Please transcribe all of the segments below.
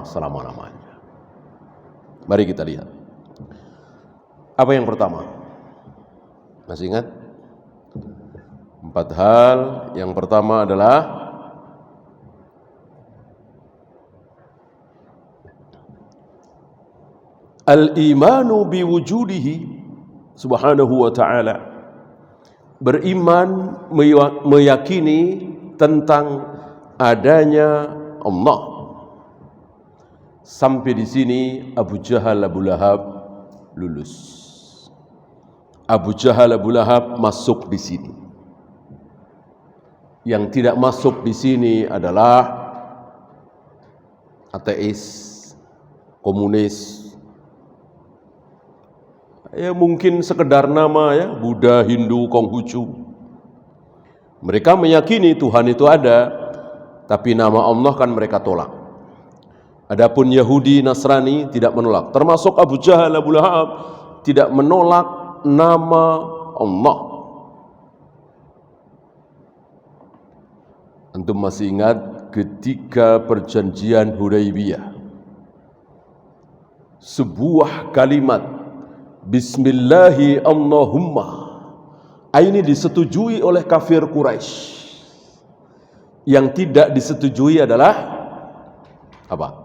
selama-lamanya. Mari kita lihat. Apa yang pertama? Masih ingat? 4 hal. Yang pertama adalah al-imanu biwujudihi subhanahu wa ta'ala. Beriman, meyakini tentang adanya Allah. Sampai di sini Abu Jahal, Abu Lahab lulus. Abu Jahal, Abu Lahab masuk di sini. Yang tidak masuk di sini adalah ateis, komunis. Ya mungkin sekedar nama ya, Buddha, Hindu, Konghucu. Mereka meyakini Tuhan itu ada, tapi nama Allah kan mereka tolak. Adapun Yahudi, Nasrani tidak menolak. Termasuk Abu Jahal, Abu Lahab tidak menolak nama Allah. Antum masih ingat ketika perjanjian Hudaybiyah, sebuah kalimat Bismillahi Allahumma ini disetujui oleh kafir Quraisy. Yang tidak disetujui adalah apa?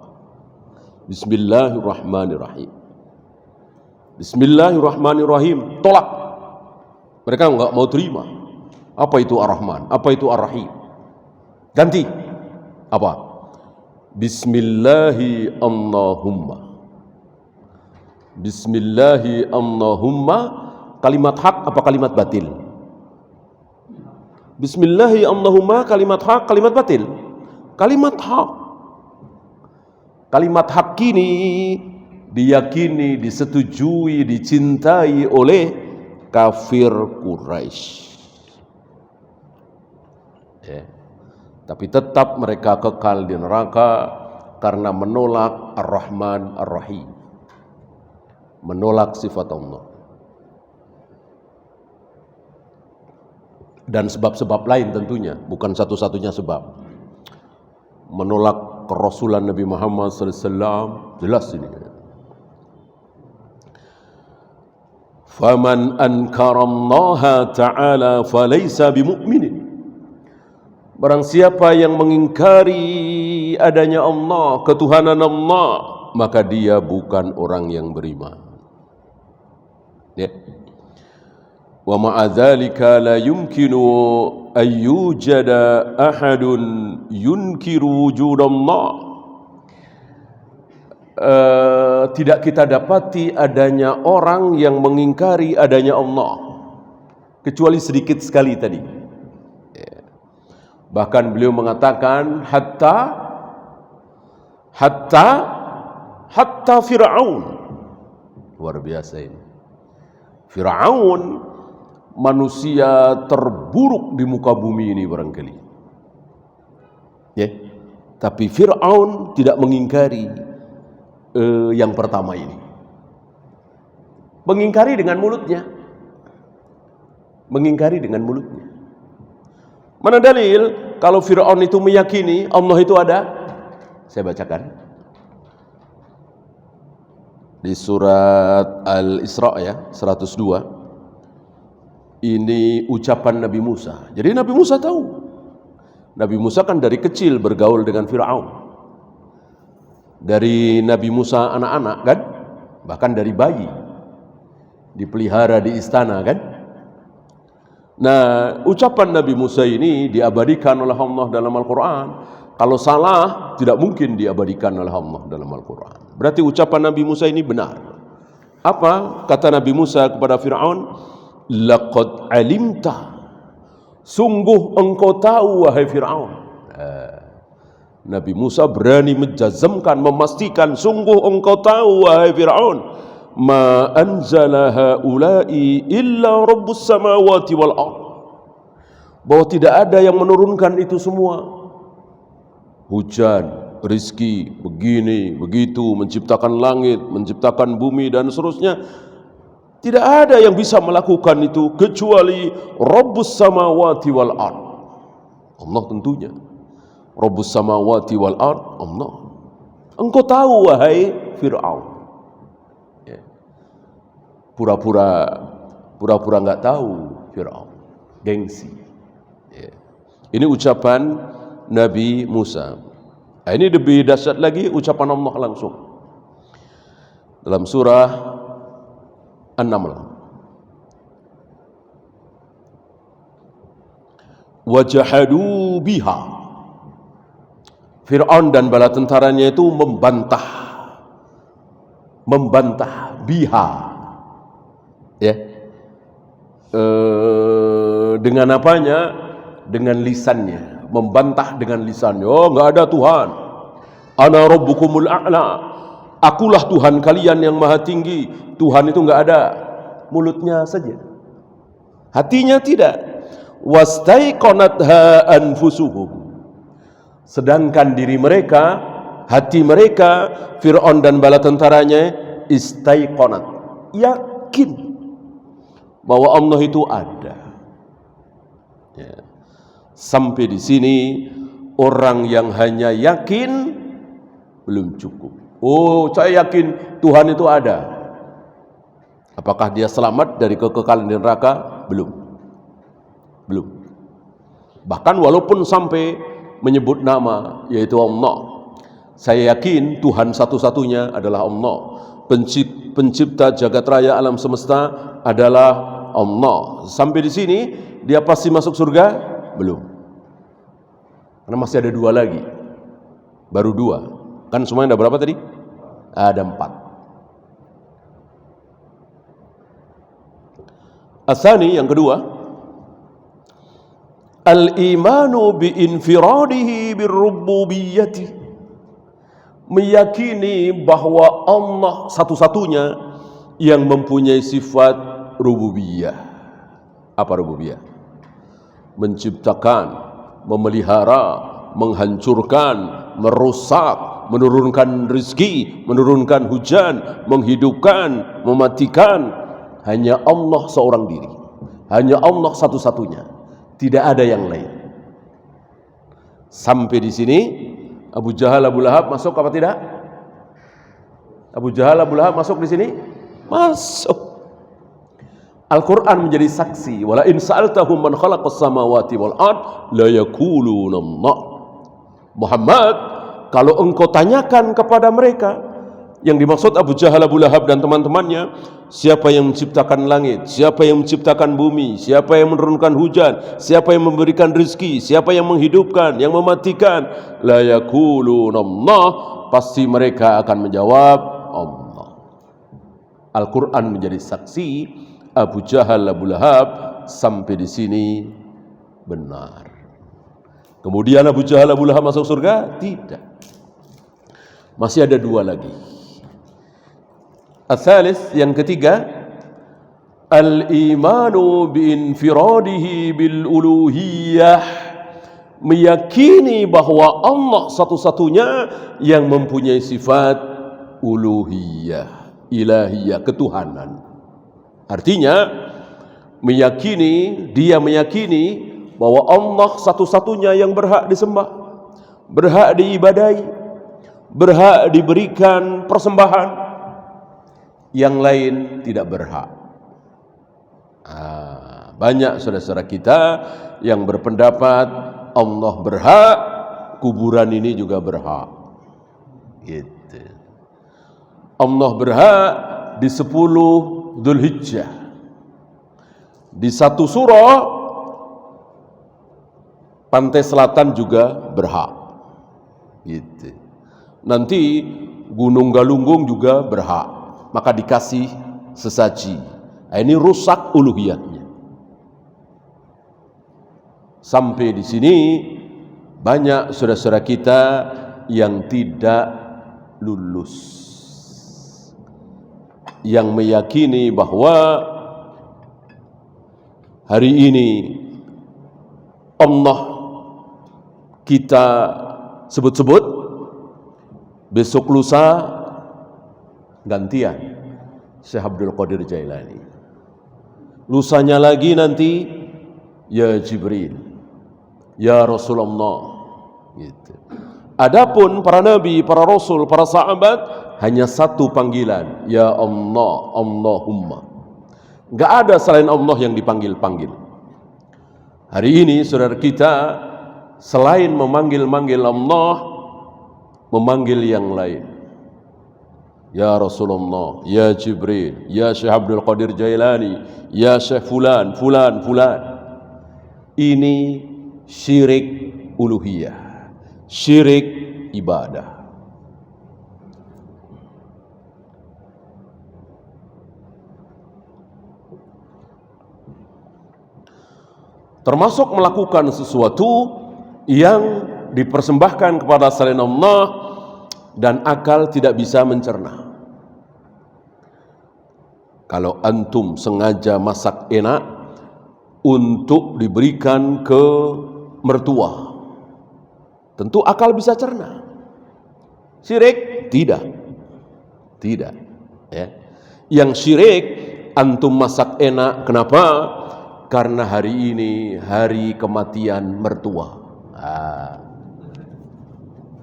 Bismillahirrahmanirrahim. Bismillahirrahmanirrahim. Tolak. Mereka enggak mau terima. Apa itu Ar-Rahman? Apa itu Ar-Rahim? Ganti. Apa? Bismillahi Allahumma. Bismillahi Allahumma. Kalimat hak apa kalimat batil? Bismillahi Allahumma kalimat hak, kalimat batil? Kalimat hak. Kalimat hak ini diyakini, disetujui, dicintai oleh kafir Quraisy. Ya. Tapi tetap mereka kekal di neraka karena menolak Ar-Rahman Ar-Rahim. Menolak sifat Allah. Dan sebab-sebab lain tentunya, bukan satu-satunya sebab. Menolak kerasulan Nabi Muhammad SAW, jelas ini. Faman ankara Allah Ta'ala falaysa bimu'minin. Barang siapa yang mengingkari adanya Allah, ketuhanan Allah, maka dia bukan orang yang beriman. Ya. Wa ma'adzalika la yumkinu ayyujada ahadun yunkiru wujudallah. Tidak kita dapati adanya orang yang mengingkari adanya Allah, kecuali sedikit sekali tadi. Bahkan beliau mengatakan hatta Fir'aun. Luar biasa ini. Fir'aun manusia terburuk di muka bumi ini barangkali. Ya. Tapi Fir'aun tidak mengingkari yang pertama ini. Mengingkari dengan mulutnya. Mengingkari dengan mulutnya. Mana dalil kalau Fir'aun itu meyakini Allah itu ada? Saya bacakan. Di surat Al-Isra ya, 102. Ini ucapan Nabi Musa. Jadi Nabi Musa tahu. Nabi Musa kan dari kecil bergaul dengan Fir'aun. Dari Nabi Musa anak-anak kan, bahkan dari bayi dipelihara di istana kan. Nah, ucapan Nabi Musa ini diabadikan oleh Allah dalam Al-Quran. Kalau salah, tidak mungkin diabadikan oleh Allah dalam Al-Quran. Berarti ucapan Nabi Musa ini benar. Apa kata Nabi Musa kepada Fir'aun? Laqad alimta, sungguh engkau tahu wahai Fir'aun. Nabi Musa berani menjazmkan, memastikan, sungguh engkau tahu wahai Fir'aun, ma anzala haula'i illa rabbus samawati wal ardh, bahwa tidak ada yang menurunkan itu semua. Hujan, rizki, begini, begitu, menciptakan langit, menciptakan bumi dan seterusnya. Tidak ada yang bisa melakukan itu kecuali Rabbus samawati wal ard. Allah tentunya. Rabbus samawati wal ard, Allah. Engkau tahu wahai Fir'aun. Ya. Pura-pura enggak tahu Fir'aun. Gengsi. Ya. Ini ucapan Nabi Musa. Nah, ini lebih dahsyat lagi ucapan Allah langsung. Dalam surah An-Naml. Wajahadu biha. Fir'aun dan bala tentaranya itu membantah biha. Ya. Dengan apanya? Dengan lisannya. Membantah dengan lisannya. Oh, enggak ada Tuhan. Ana rabbukumul a'la. Akulah Tuhan kalian yang maha tinggi. Tuhan itu enggak ada. Mulutnya saja. Hatinya tidak. Wastaiqanatha anfusuhum. Sedangkan diri mereka, hati mereka, Fir'aun dan bala tentaranya istaiqanat, yakin bahwa Allah itu ada. Ya. Sampai di sini orang yang hanya yakin belum cukup. Oh, saya yakin Tuhan itu ada. Apakah dia selamat dari kekekalan di neraka? Belum. Bahkan walaupun sampai menyebut nama, yaitu Allah. Saya yakin Tuhan satu-satunya adalah Allah. Pencipta jagat raya alam semesta adalah Allah. Sampai di sini dia pasti masuk surga? Belum. Karena masih ada 2 lagi. Baru 2. Kan semuanya ada berapa tadi? Ada 4. Asani yang kedua, al-imanu bi-infiradihi bir-rububiyyati. Meyakini bahwa Allah satu-satunya yang mempunyai sifat rububiyah. Apa rububiyah? Menciptakan, memelihara, menghancurkan, merusak, menurunkan rezeki, menurunkan hujan, menghidupkan, mematikan. Hanya Allah seorang diri. Hanya Allah satu-satunya. Tidak ada yang lain. Sampai di sini Abu Jahal, Abu Lahab masuk apa tidak? Abu Jahal, Abu Lahab masuk di sini? Masuk. Al-Quran menjadi saksi. Wala in sa'altahum man khalaqas samawati wal ard la yaquluna Allah. Muhammad, kalau engkau tanyakan kepada mereka, yang dimaksud Abu Jahal, Abu Lahab dan teman-temannya, siapa yang menciptakan langit, siapa yang menciptakan bumi, siapa yang menurunkan hujan, siapa yang memberikan rezeki, siapa yang menghidupkan, yang mematikan, la yaquluna Allah, pasti mereka akan menjawab Allah. Al-Quran menjadi saksi. Abu Jahal, Abu Lahab sampai di sini benar. Kemudian Abu Jahal, Abu Lahab masuk surga? Tidak. Masih ada 2 lagi. Al-thalith, yang ketiga, al-imanu bi-infiradihi bil-uluhiyah. Meyakini bahwa Allah satu-satunya yang mempunyai sifat uluhiyah, ilahiyah, ketuhanan. Artinya dia meyakini bahwa Allah satu-satunya yang berhak disembah, berhak diibadahi, berhak diberikan persembahan. Yang lain tidak berhak. Banyak saudara-saudara kita yang berpendapat Allah berhak, kuburan ini juga berhak. Gitu. Allah berhak di 10 Dzulhijjah. Di 1 surah pantai selatan juga berhak. Gitu. Nanti Gunung Galunggung juga berhak. Maka dikasih sesaji. Ini rusak uluhiyatnya. Sampai di sini banyak saudara-saudara kita yang tidak lulus, yang meyakini bahwa hari ini Allah kita sebut-sebut, besok lusa gantian Syekh Abdul Qadir Jailani, lusanya lagi nanti ya Jibril, ya Rasulullah, gitu. Adapun para nabi, para rasul, para sahabat hanya satu panggilan, ya Allah, Allahumma. Enggak ada selain Allah yang dipanggil-panggil. Hari ini saudara kita selain memanggil-manggil Allah, memanggil yang lain. Ya Rasulullah, ya Jibril, ya Syekh Abdul Qadir Jailani, ya Syekh fulan, fulan, fulan. Ini syirik uluhiyah, syirik ibadah. Termasuk melakukan sesuatu yang dipersembahkan kepada selain Allah dan akal tidak bisa mencerna. Kalau antum sengaja masak enak untuk diberikan ke mertua, tentu akal bisa cerna. Syirik tidak. Tidak, ya. Yang syirik antum masak enak, kenapa? Karena hari ini hari kematian mertua.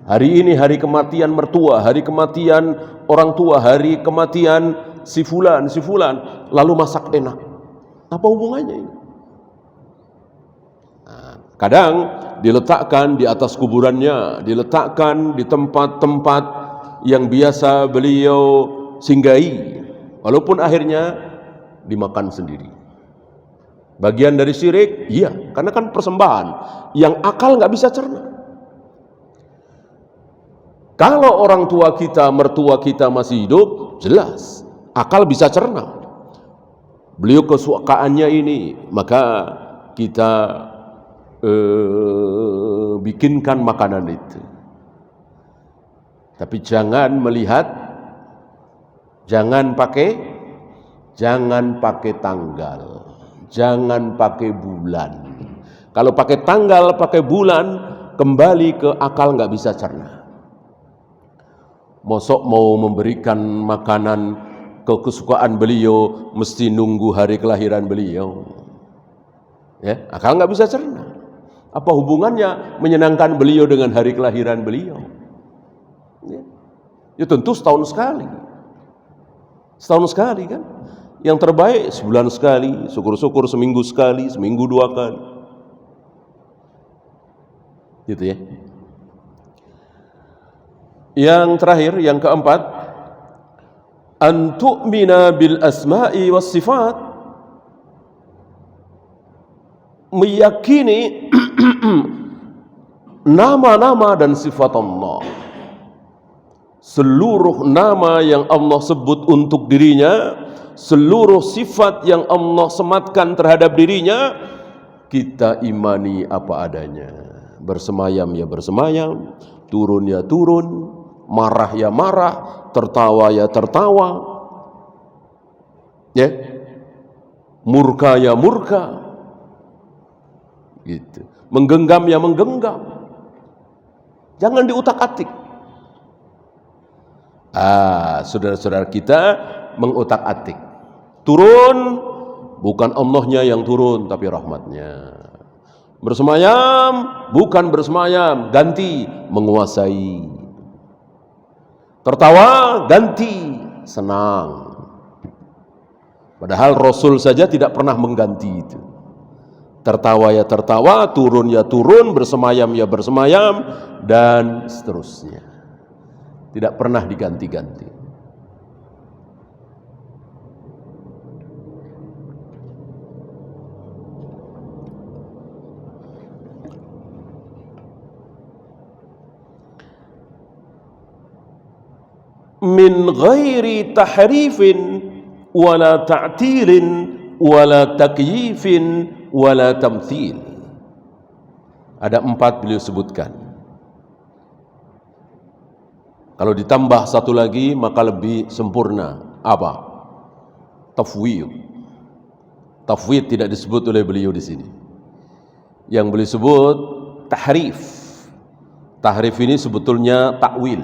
Hari ini hari kematian mertua, hari kematian orang tua, hari kematian si fulan, lalu masak enak. Apa hubungannya ini? Kadang diletakkan di atas kuburannya, diletakkan di tempat-tempat yang biasa beliau singgahi, walaupun akhirnya dimakan sendiri. Bagian dari syirik, iya, karena kan persembahan yang akal nggak bisa cerna. Kalau orang tua kita, mertua kita masih hidup, jelas akal bisa cerna. Beliau kesukaannya ini, maka kita bikinkan makanan itu. Tapi jangan melihat, jangan pakai tanggal, jangan pakai bulan. Kalau pakai tanggal, pakai bulan, kembali ke akal nggak bisa cerna. Mosok mau memberikan makanan ke kesukaan beliau, mesti nunggu hari kelahiran beliau. Ya, akal nggak bisa cerna. Apa hubungannya menyenangkan beliau dengan hari kelahiran beliau? Ya tentu setahun sekali. Setahun sekali kan? Yang terbaik sebulan sekali, syukur-syukur seminggu sekali, seminggu 2 kali. Gitu ya. Yang terakhir, yang keempat, an tu'mina bil asma'i was sifat, meyakini nama-nama dan sifat Allah. Seluruh nama yang Allah sebut untuk dirinya, seluruh sifat yang Allah sematkan terhadap dirinya, kita imani apa adanya. Bersemayam ya bersemayam, turun ya turun, marah ya marah, tertawa ya tertawa, ya, murka ya murka, gitu. Menggenggam ya menggenggam. Jangan diutak-atik. Saudara-saudara kita mengutak-atik. Turun, bukan Allahnya yang turun, tapi rahmatnya. Bersemayam, bukan bersemayam, ganti menguasai. Tertawa, ganti senang. Padahal Rasul saja tidak pernah mengganti itu. Tertawa ya tertawa, turun ya turun, bersemayam ya bersemayam, dan seterusnya. Tidak pernah diganti-ganti. Min ghairi tahrifin wala ta'tilin wala takyifin wala tamthil. Ada 4 beliau sebutkan. Kalau ditambah 1 lagi maka lebih sempurna. Apa? Tafwid. Tafwid tidak disebut oleh beliau di sini. Yang beliau sebut tahrif. Tahrif ini sebetulnya takwil,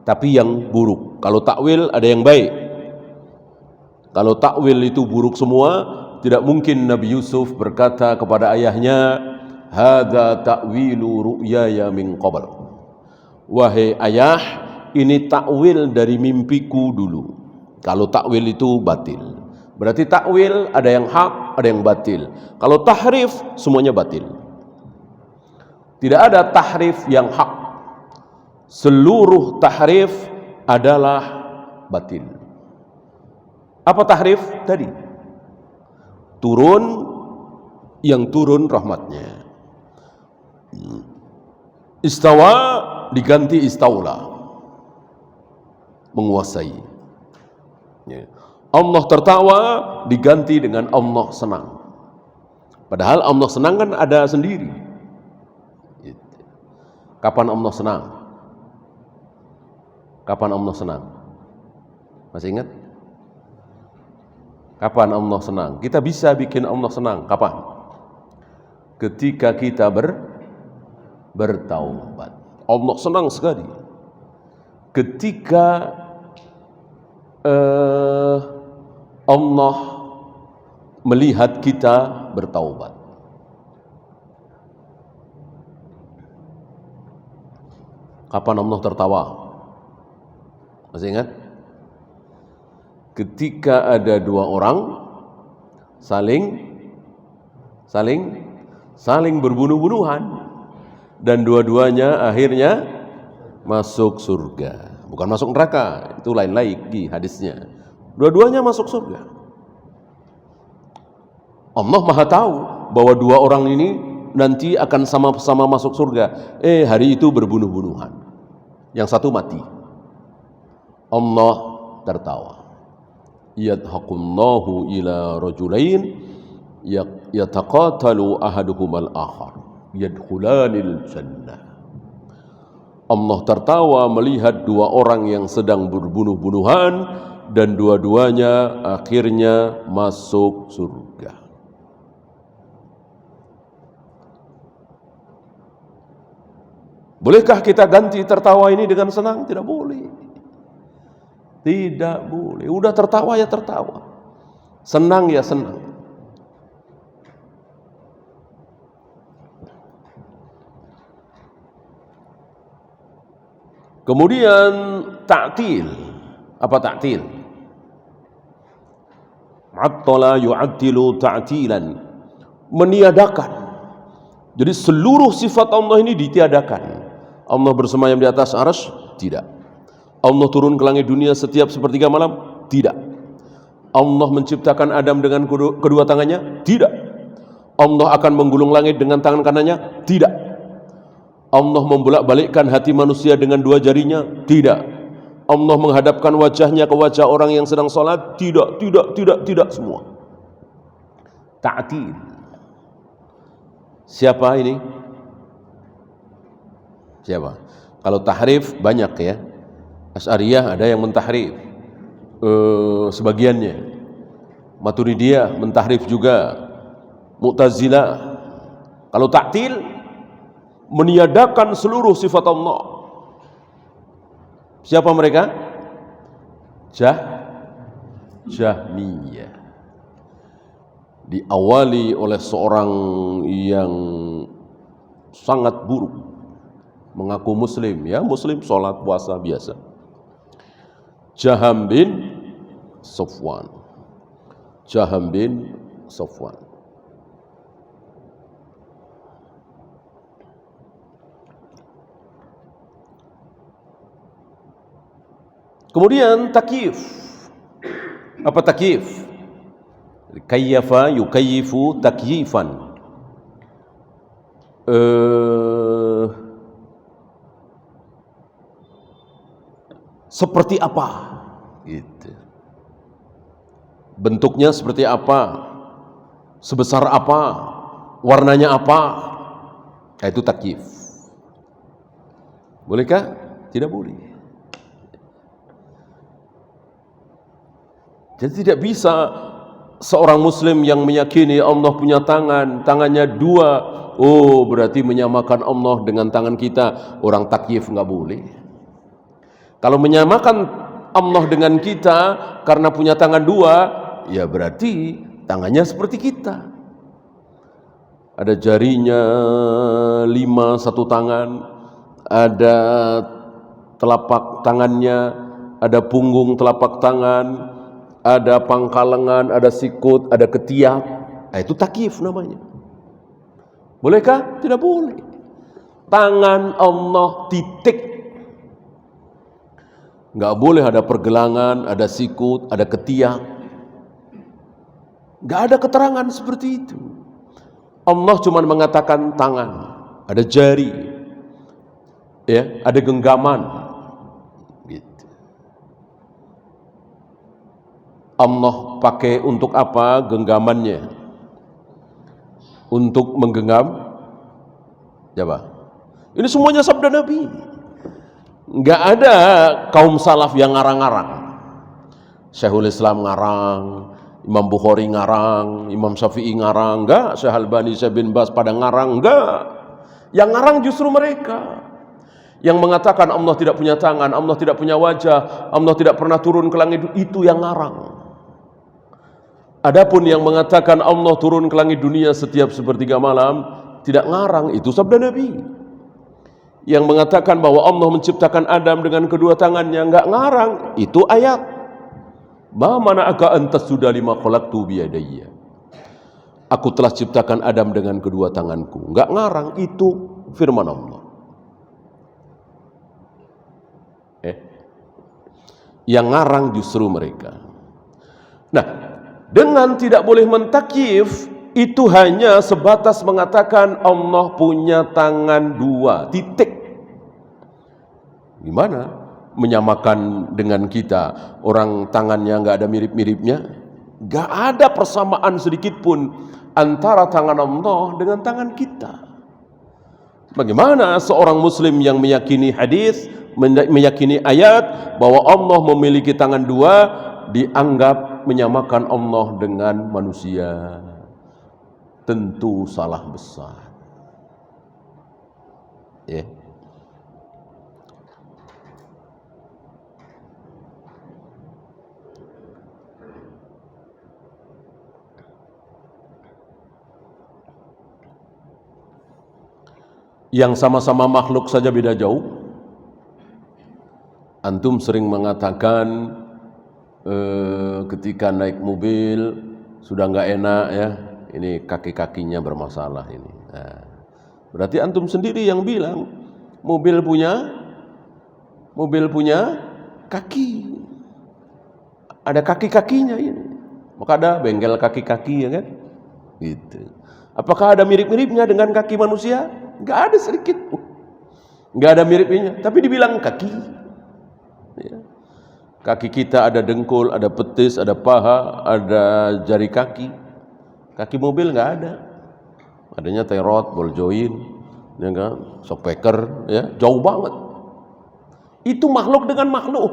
tapi yang buruk. Kalau takwil ada yang baik. Kalau takwil itu buruk semua, tidak mungkin Nabi Yusuf berkata kepada ayahnya, hadza ta'wilu ru'yaya min qabl. wahai ayah, ini takwil dari mimpiku dulu. Kalau takwil itu batil. Berarti takwil ada yang hak, ada yang batil. Kalau tahrif, semuanya batil. Tidak ada tahrif yang hak. Seluruh tahrif adalah batil. Apa tahrif tadi? Turun, yang turun rahmatnya. Istawa diganti istaula, menguasai. Allah tertawa diganti dengan Allah senang. Padahal Allah senang kan ada sendiri. Kapan Allah senang? Kapan Allah senang? Masih ingat? Kapan Allah senang? Kita bisa bikin Allah senang. Kapan? Ketika kita bertaubat. Allah senang sekali ketika Allah melihat kita bertaubat. Kapan Allah tertawa? Masih ingat? Ketika ada dua orang saling berbunuh-bunuhan dan dua-duanya akhirnya masuk surga. Bukan masuk neraka, itu lain lagi hadisnya. Dua-duanya masuk surga. Allah Maha tahu bahwa dua orang ini nanti akan sama-sama masuk surga. Hari itu berbunuh-bunuhan. Yang satu mati. Allah tertawa. Yadhaqullahu ila rajulain yataqatalu ahaduhumal akhar yadkhulanil jannah. Allah tertawa melihat dua orang yang sedang berbunuh-bunuhan dan dua-duanya akhirnya masuk surga. Bolehkah kita ganti tertawa ini dengan senang? Tidak boleh. Tidak boleh. Udah tertawa ya tertawa. Senang ya senang. Kemudian ta'til. Apa ta'til? Attala yu'attilu ta'tilan. Meniadakan. Jadi seluruh sifat Allah ini ditiadakan. Allah bersemayam di atas arsy? Tidak. Allah turun ke langit dunia setiap sepertiga malam? Tidak. Allah menciptakan Adam dengan kedua tangannya? Tidak. Allah akan menggulung langit dengan tangan kanannya? Tidak. Allah membolak-balikkan hati manusia dengan dua jarinya? Tidak. Allah menghadapkan wajahnya ke wajah orang yang sedang sholat? Tidak semua. Ta'til. Siapa ini? Siapa? Kalau tahrif banyak ya. Asy'ariyah ada yang mentahrif sebagiannya. Maturidiyah mentahrif juga. Mu'tazilah. Kalau ta'til meniadakan seluruh sifat Allah. Siapa mereka? Jahmiyah. Diawali oleh seorang yang sangat buruk, mengaku muslim, ya muslim, sholat puasa biasa. Jaham bin Safwan. Kemudian takyif. Apa takyif? Kayyafa yukayyifu takyifan. Seperti apa? Gitu. Bentuknya seperti apa? Sebesar apa? Warnanya apa? Itu takyif. Bolehkah? Tidak boleh. Jadi tidak bisa seorang muslim yang meyakini Allah punya tangan, tangannya dua, berarti menyamakan Allah dengan tangan kita. Orang takyif nggak boleh. Kalau menyamakan Allah dengan kita karena punya tangan dua, ya berarti tangannya seperti kita. Ada jarinya 5 satu tangan, ada telapak tangannya, ada punggung telapak tangan, ada pangkal lengan, ada sikut, ada ketiak. Nah, itu takyif namanya. Bolehkah? Tidak boleh. Tangan Allah titik. Nggak boleh ada pergelangan, ada sikut, ada ketiak. Nggak ada keterangan seperti itu. Allah cuma mengatakan tangan, ada jari, ya, ada genggaman. Gitu. Allah pakai untuk apa genggamannya? Untuk menggenggam? Coba. Ini semuanya sabda Nabi. Nggak ada kaum salaf yang ngarang-ngarang. Syekhul Islam ngarang, Imam Bukhari ngarang, Imam Syafi'i ngarang, enggak. Syekh Albani, Syekh bin Baz pada ngarang, enggak. Yang ngarang justru mereka. Yang mengatakan Allah tidak punya tangan, Allah tidak punya wajah, Allah tidak pernah turun ke langit, itu yang ngarang. Adapun yang mengatakan Allah turun ke langit dunia setiap sepertiga malam, tidak ngarang, itu sabda Nabi. Yang mengatakan bahwa Allah menciptakan Adam dengan kedua tangannya, enggak ngarang, itu ayat. Ma mana'aka antas sudah lima khalaqtu biyadayya. Aku telah ciptakan Adam dengan kedua tanganku. Enggak ngarang, itu firman Allah. Yang ngarang justru mereka. Nah, dengan tidak boleh mentakyif, itu hanya sebatas mengatakan Allah punya tangan dua, titik. Gimana? Menyamakan dengan kita, orang tangannya nggak ada mirip-miripnya, nggak ada persamaan sedikit pun antara tangan Allah dengan tangan kita. Bagaimana seorang muslim yang meyakini hadis, meyakini ayat bahwa Allah memiliki tangan dua, dianggap menyamakan Allah dengan manusia? Tentu salah besar. Ya. Yang sama-sama makhluk saja beda jauh. Antum sering mengatakan ketika naik mobil sudah nggak enak ya, ini kaki-kakinya bermasalah ini. Nah, berarti antum sendiri yang bilang mobil punya kaki, ada kaki-kakinya ini. Maka ada bengkel kaki-kaki ya kan? Gitu. Apakah ada mirip-miripnya dengan kaki manusia? Nggak ada sedikit pun. Nggak ada miripnya, tapi dibilang kaki. Ya. Kaki kita ada dengkul, ada betis, ada paha, ada jari kaki. Kaki mobil nggak ada. Adanya tie rod, ball joint, ya kan? Shockbreaker, ya, jauh banget. Itu makhluk dengan makhluk.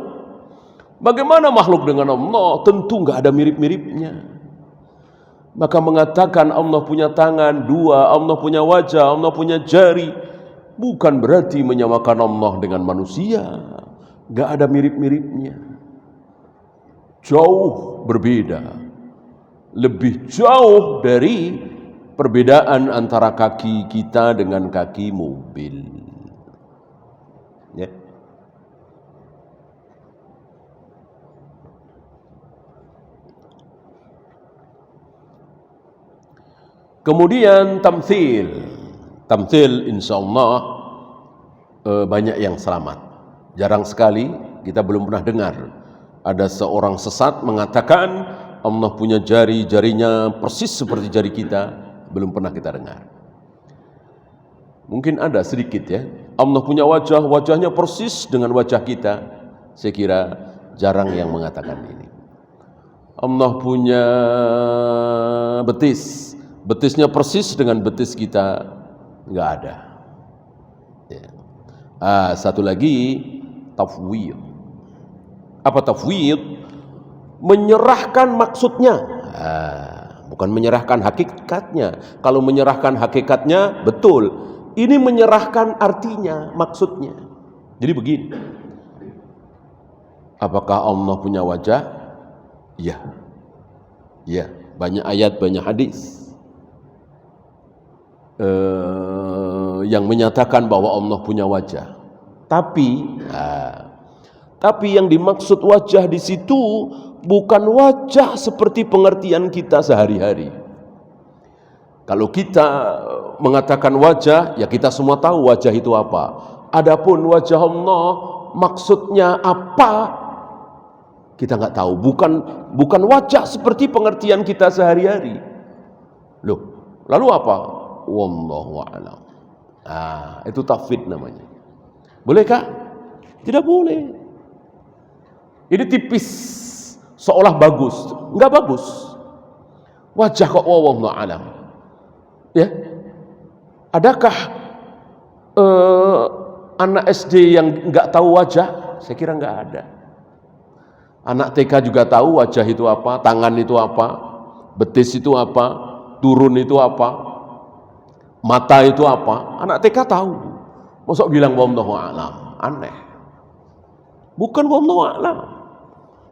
Bagaimana makhluk dengan Allah? Tentu nggak ada mirip-miripnya. Maka mengatakan Allah punya tangan dua, Allah punya wajah, Allah punya jari, bukan berarti menyamakan Allah dengan manusia. Gak ada mirip-miripnya. Jauh berbeda. Lebih jauh dari perbedaan antara kaki kita dengan kaki mobil. Ya. Kemudian tamthil insya Allah banyak yang selamat. Jarang sekali, kita belum pernah dengar ada seorang sesat mengatakan Allah punya jari-jarinya persis seperti jari kita. Belum pernah kita dengar. Mungkin ada sedikit ya, Allah punya wajah, wajahnya persis dengan wajah kita. Saya kira jarang yang mengatakan ini. Allah punya betis, betisnya persis dengan betis kita, nggak ada. Ya. Satu lagi, tafwid. Apa tafwid? Menyerahkan maksudnya, bukan menyerahkan hakikatnya. Kalau menyerahkan hakikatnya betul, ini menyerahkan artinya, maksudnya. Jadi begini, apakah Allah punya wajah? Ya, ya, banyak ayat, banyak hadis yang menyatakan bahwa Allah punya wajah. Tapi yang dimaksud wajah di situ bukan wajah seperti pengertian kita sehari-hari. Kalau kita mengatakan wajah, ya kita semua tahu wajah itu apa. Adapun wajah Allah maksudnya apa, kita nggak tahu. Bukan wajah seperti pengertian kita sehari-hari. Loh, lalu apa? Wallahu a'lam. Itu tafwid namanya. Bolehkah? Tidak boleh. Ini tipis, seolah bagus. Enggak bagus. Wajah kok wallahu a'lam. Ya. Adakah anak SD yang enggak tahu wajah? Saya kira enggak ada. Anak TK juga tahu wajah itu apa, tangan itu apa, betis itu apa, turun itu apa, mata itu apa. Anak TK tahu. Masa bilang wallahu a'lam? Aneh. Bukan wallahu a'lam.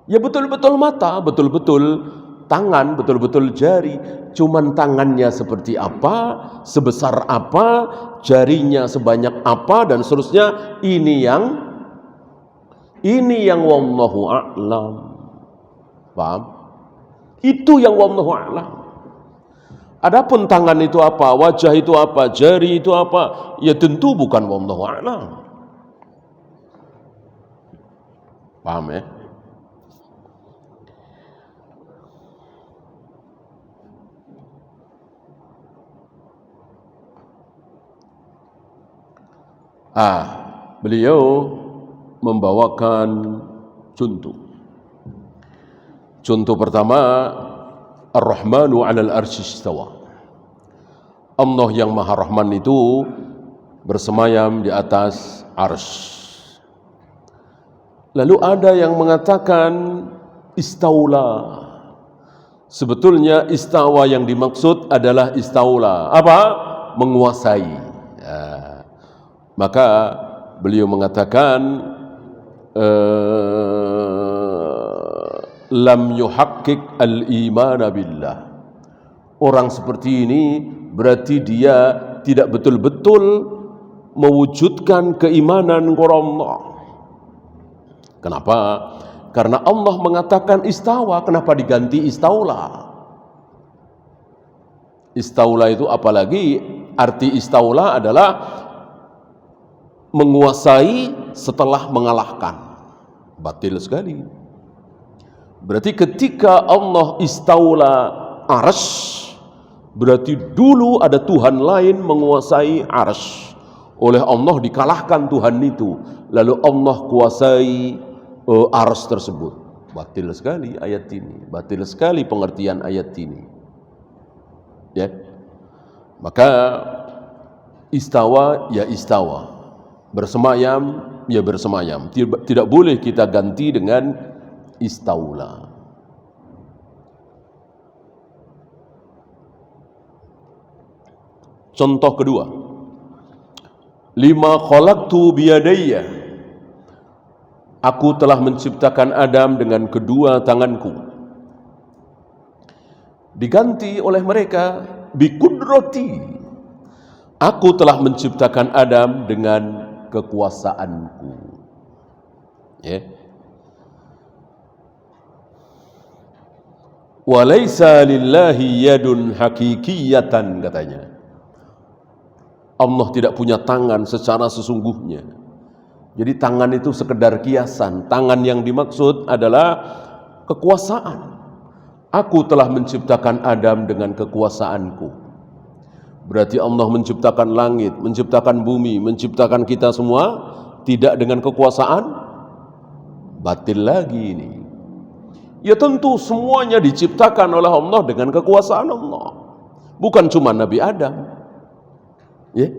Ya betul-betul mata, betul-betul tangan, betul-betul jari. Cuman tangannya seperti apa, sebesar apa, jarinya sebanyak apa, dan seterusnya. Ini yang wallahu a'lam. Paham? Itu yang wallahu a'lam. Adapun tangan itu apa, wajah itu apa, jari itu apa, ya tentu bukan wallahu a'lam. Paham ya? Beliau membawakan contoh. Contoh pertama, Ar-Rahmanu 'alal arsy istawa. Allah yang Maha Rahman itu bersemayam di atas arsy. Lalu ada yang mengatakan istaula. Sebetulnya istawa yang dimaksud adalah istaula. Apa? Menguasai. Maka beliau mengatakan lam yuhaqqiq al-imana billah. Orang seperti ini berarti dia tidak betul-betul mewujudkan keimanan kepada Allah. Kenapa? Karena Allah mengatakan istawa, kenapa diganti istaula? Istaula itu apalagi arti istaula adalah menguasai setelah mengalahkan. Batil sekali. Berarti ketika Allah istaula arsy, berarti dulu ada Tuhan lain menguasai arsy. Oleh Allah dikalahkan Tuhan itu, lalu Allah kuasai arsy tersebut. Batil sekali ayat ini. Batil sekali pengertian ayat ini. Ya. Maka istawa ya istawa. Bersemayam, ya bersemayam. Tidak boleh kita ganti dengan istaula. Contoh kedua. Lima khalaqtu biyadayya. Aku telah menciptakan Adam dengan kedua tanganku. Diganti oleh mereka biqudrati. Aku telah menciptakan Adam dengan kekuasaanku. Ya. Walaysa lillahi yadun hakikiyatan, katanya. Allah tidak punya tangan secara sesungguhnya. Jadi tangan itu sekedar kiasan. Tangan yang dimaksud adalah kekuasaan. Aku telah menciptakan Adam dengan kekuasaanku. Berarti Allah menciptakan langit, menciptakan bumi, menciptakan kita semua tidak dengan kekuasaan? Batil lagi ini. Ya tentu semuanya diciptakan oleh Allah dengan kekuasaan Allah. Bukan cuma Nabi Adam. Ya.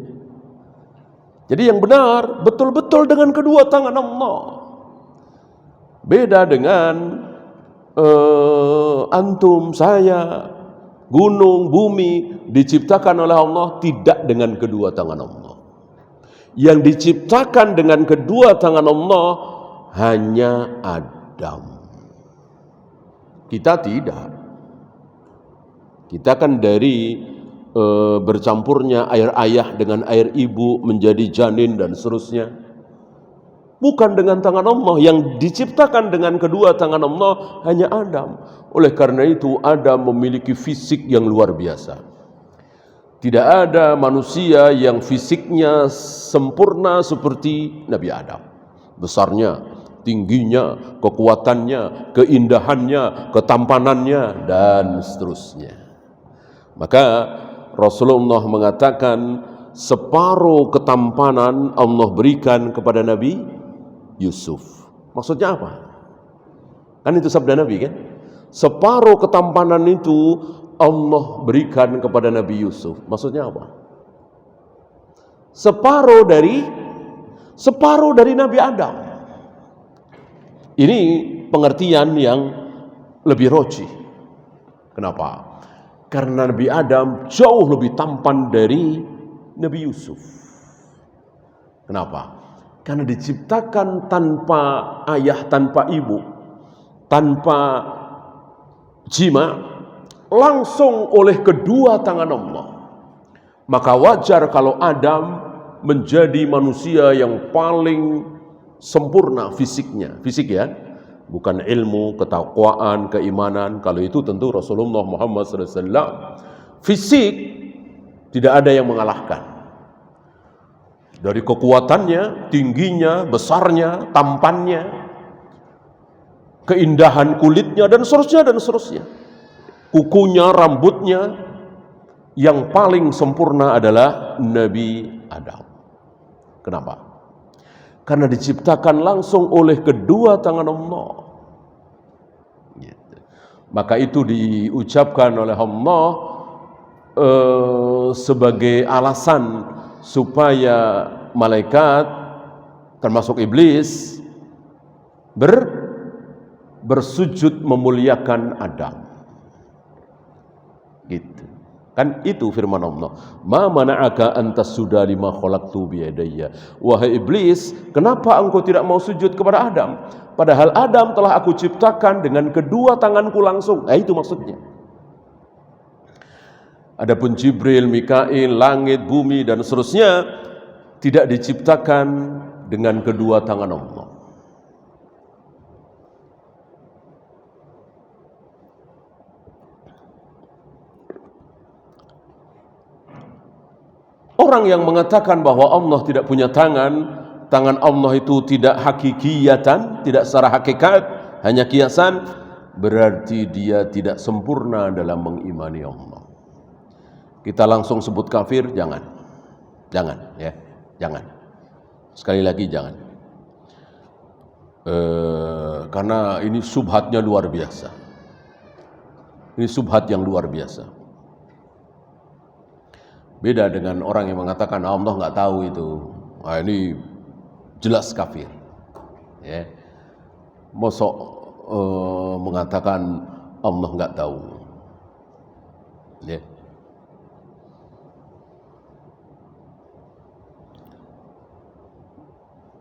Jadi yang benar betul-betul dengan kedua tangan Allah. Beda dengan antum, saya, gunung, bumi diciptakan oleh Allah tidak dengan kedua tangan Allah. Yang diciptakan dengan kedua tangan Allah hanya Adam. Kita tidak. Kita kan dari bercampurnya air ayah dengan air ibu menjadi janin dan seterusnya. bukan dengan tangan Allah. Yang diciptakan dengan kedua tangan Allah hanya Adam. Oleh karena itu Adam memiliki fisik yang luar biasa. Tidak ada manusia yang fisiknya sempurna seperti Nabi Adam. Besarnya, tingginya, kekuatannya, keindahannya, ketampanannya, dan seterusnya. Maka Rasulullah mengatakan separuh ketampanan Allah berikan kepada Nabi Yusuf. Maksudnya apa? Kan itu sabda Nabi kan? Separuh ketampanan itu Allah berikan kepada Nabi Yusuf. Maksudnya apa? Separuh dari Nabi Adam. Ini pengertian yang lebih roji. Kenapa? Karena Nabi Adam jauh lebih tampan dari Nabi Yusuf. Kenapa? Karena diciptakan tanpa ayah, tanpa ibu, tanpa jima, langsung oleh kedua tangan Allah. Maka wajar kalau Adam menjadi manusia yang paling sempurna fisiknya. Fisik ya, bukan ilmu, ketakwaan, keimanan. Kalau itu tentu Rasulullah Muhammad SAW. Fisik tidak ada yang mengalahkan. Dari kekuatannya, tingginya, besarnya, tampannya, keindahan kulitnya, dan seterusnya. Kukunya, rambutnya, yang paling sempurna adalah Nabi Adam. Kenapa? Karena diciptakan langsung oleh kedua tangan Allah. Maka itu diucapkan oleh Allah sebagai alasan supaya malaikat termasuk iblis bersujud memuliakan Adam. Gitu. Kan itu firman Allah. Ma mana'aka an tasjuda lima khalaqtu biyadayya. Wahai iblis, kenapa engkau tidak mau sujud kepada Adam? Padahal Adam telah aku ciptakan dengan kedua tanganku langsung. Itu maksudnya. Adapun Jibril, Mikail, langit, bumi dan seterusnya tidak diciptakan dengan kedua tangan Allah. Orang yang mengatakan bahwa Allah tidak punya tangan Allah itu tidak hakikiyatan, tidak secara hakikat, hanya kiasan, berarti dia tidak sempurna dalam mengimani Allah. Kita langsung sebut kafir, jangan ya, jangan. Sekali lagi jangan. Karena ini subhatnya luar biasa. Ini subhat yang luar biasa. Beda dengan orang yang mengatakan Allah nggak tahu itu. Nah, ini jelas kafir. Ya. Mosok mengatakan Allah nggak tahu. Ya.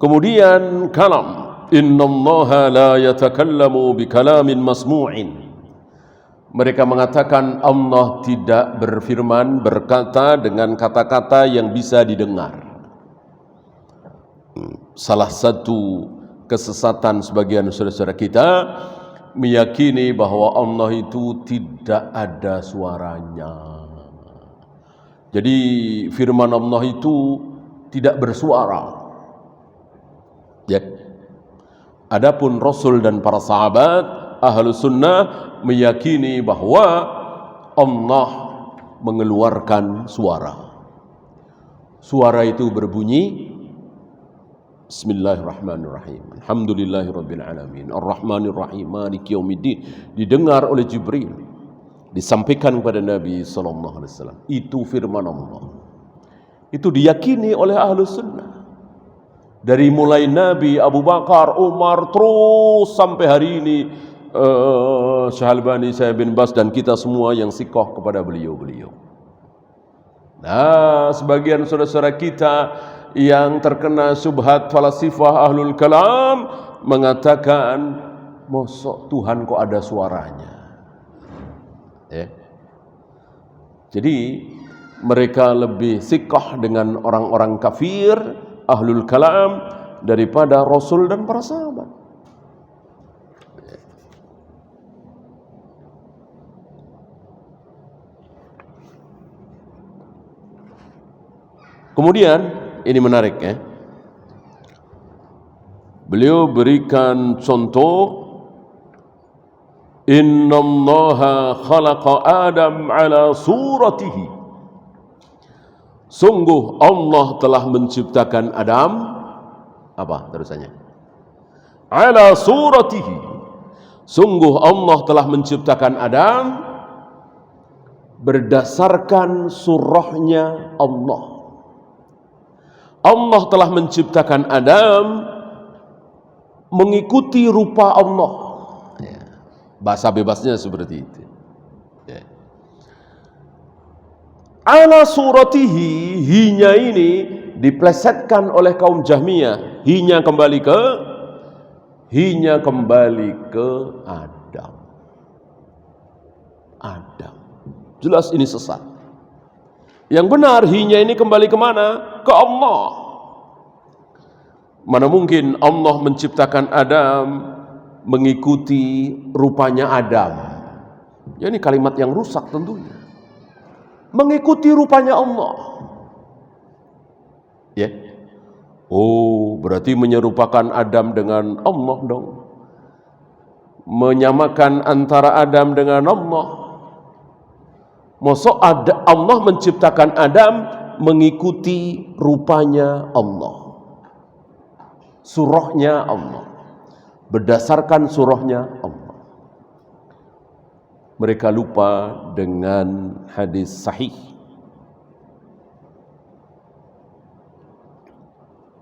Kemudian kalam, innallaha la yatakallamu bikalamin masmu'in. Mereka mengatakan Allah tidak berfirman, berkata dengan kata-kata yang bisa didengar. Salah satu kesesatan sebagian saudara-saudara kita meyakini bahwa Allah itu tidak ada suaranya. Jadi firman Allah itu tidak bersuara. Ya. Adapun Rasul dan para sahabat Ahlus Sunnah meyakini bahwa Allah mengeluarkan suara. Suara itu berbunyi Bismillahirrahmanirrahim. Alhamdulillahirabbil alamin. Arrahmanirrahim. Maliki yaumiddin. Didengar oleh Jibril. Disampaikan kepada Nabi sallallahu alaihi wasallam. Itu firman Allah. Itu diyakini oleh Ahlus Sunnah. Dari mulai Nabi, Abu Bakar, Umar, terus sampai hari ini Syekh Albani, Syekh bin Bas dan kita semua yang sikoh kepada beliau-beliau. Nah, sebagian saudara-saudara kita yang terkena syubhat falasifah ahlul kalam mengatakan, mosok Tuhan kok ada suaranya? Jadi mereka lebih sikoh dengan orang-orang kafir ahlul kalam daripada Rasul dan para sahabat. Kemudian ini menarik ya. Beliau berikan contoh, innallaha khalaqa Adam ala suratihi. Sungguh Allah telah menciptakan Adam, apa terusannya? Ala suratihi. Sungguh Allah telah menciptakan Adam berdasarkan surahnya Allah. Allah telah menciptakan Adam mengikuti rupa Allah. Bahasa bebasnya seperti itu. Ala suratihi, hinya ini diplesetkan oleh kaum Jahmiyah. Hinya kembali ke Adam. Adam. Jelas ini sesat. Yang benar, hinya ini kembali kemana? Ke Allah. Mana mungkin Allah menciptakan Adam mengikuti rupanya Adam. Ya, ini kalimat yang rusak tentunya. Mengikuti rupanya Allah. Ya. Oh, berarti menyerupakan Adam dengan Allah dong. Menyamakan antara Adam dengan Allah. Masa Allah menciptakan Adam mengikuti rupanya Allah, surahnya Allah, berdasarkan surahnya Allah. Mereka lupa dengan hadis sahih.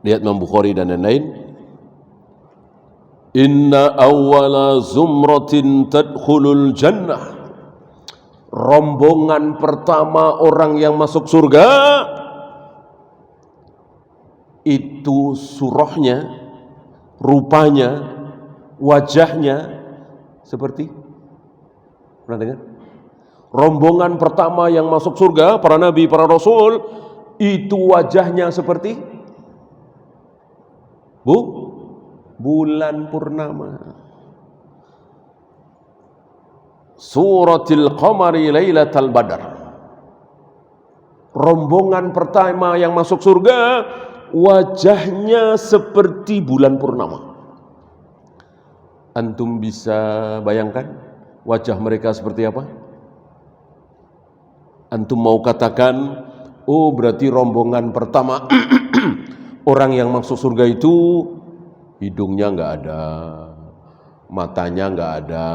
Lihat Imam Bukhari dan lain-lain. Inna awwala zumratin tadkhulul jannah. Rombongan pertama orang yang masuk surga itu surahnya, rupanya, wajahnya seperti, pernah dengar? Rombongan pertama yang masuk surga, para nabi, para rasul, itu wajahnya seperti bulan purnama. Suratil Qamari Lailatal Badar. Rombongan pertama yang masuk surga wajahnya seperti bulan purnama. Antum bisa bayangkan wajah mereka seperti apa? Antum mau katakan, oh berarti rombongan pertama orang yang masuk surga itu hidungnya enggak ada, matanya enggak ada,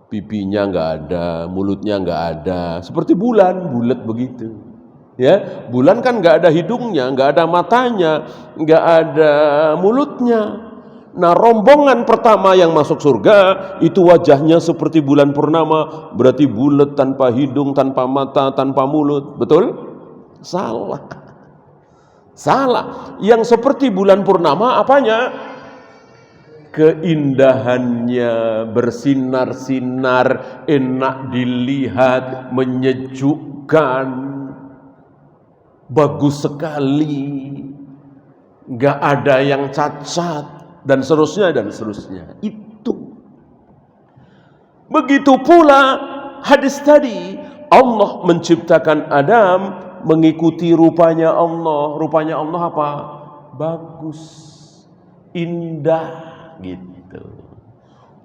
pipinya enggak ada, mulutnya enggak ada, seperti bulan, bulat begitu. Ya, bulan kan enggak ada hidungnya, enggak ada matanya, enggak ada mulutnya. Nah, rombongan pertama yang masuk surga itu wajahnya seperti bulan purnama, berarti bulat, tanpa hidung, tanpa mata, tanpa mulut. Betul? Salah. Salah. Yang seperti bulan purnama apanya? Keindahannya, bersinar-sinar, enak dilihat, menyejukkan, bagus sekali, nggak ada yang cacat, dan seterusnya dan seterusnya. Itu. Begitu pula hadis tadi, Allah menciptakan Adam mengikuti rupanya Allah. Rupanya Allah apa? Bagus, indah. Gitu.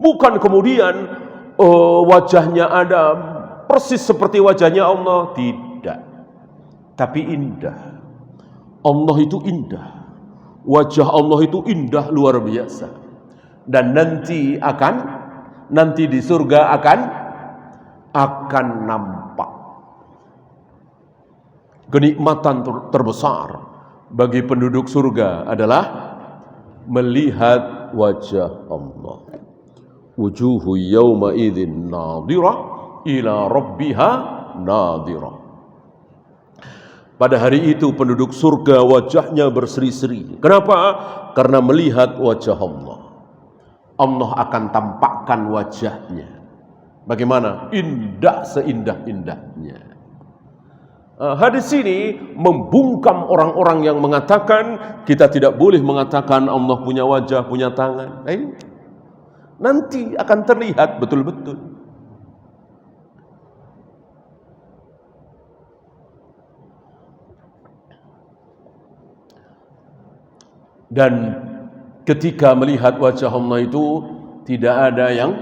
Bukan kemudian wajahnya Adam persis seperti wajahnya Allah, tidak. Tapi indah. Allah itu indah. Wajah Allah itu indah luar biasa. Dan nanti di surga akan nampak kenikmatan terbesar bagi penduduk surga adalah melihat wajah Allah. Wujuhu yawma idzin nadhirah ila rabbiha nadhirah. Pada hari itu penduduk surga wajahnya berseri-seri. Kenapa? Karena melihat wajah Allah. Allah akan tampakkan wajahnya. Bagaimana? Indah seindah-indahnya. Hadis ini membungkam orang-orang yang mengatakan kita tidak boleh mengatakan Allah punya wajah, punya tangan. Nanti akan terlihat betul-betul. Dan ketika melihat wajah Allah itu tidak ada yang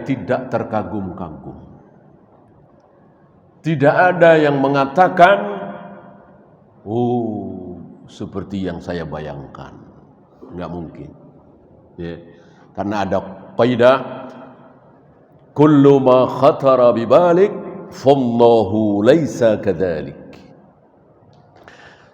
tidak terkagum-kagum. Tidak ada yang mengatakan, oh seperti yang saya bayangkan. Enggak mungkin. Ya. Karena ada qaidah, kullu ma khatara bibalik fallahu laisa kadzalik.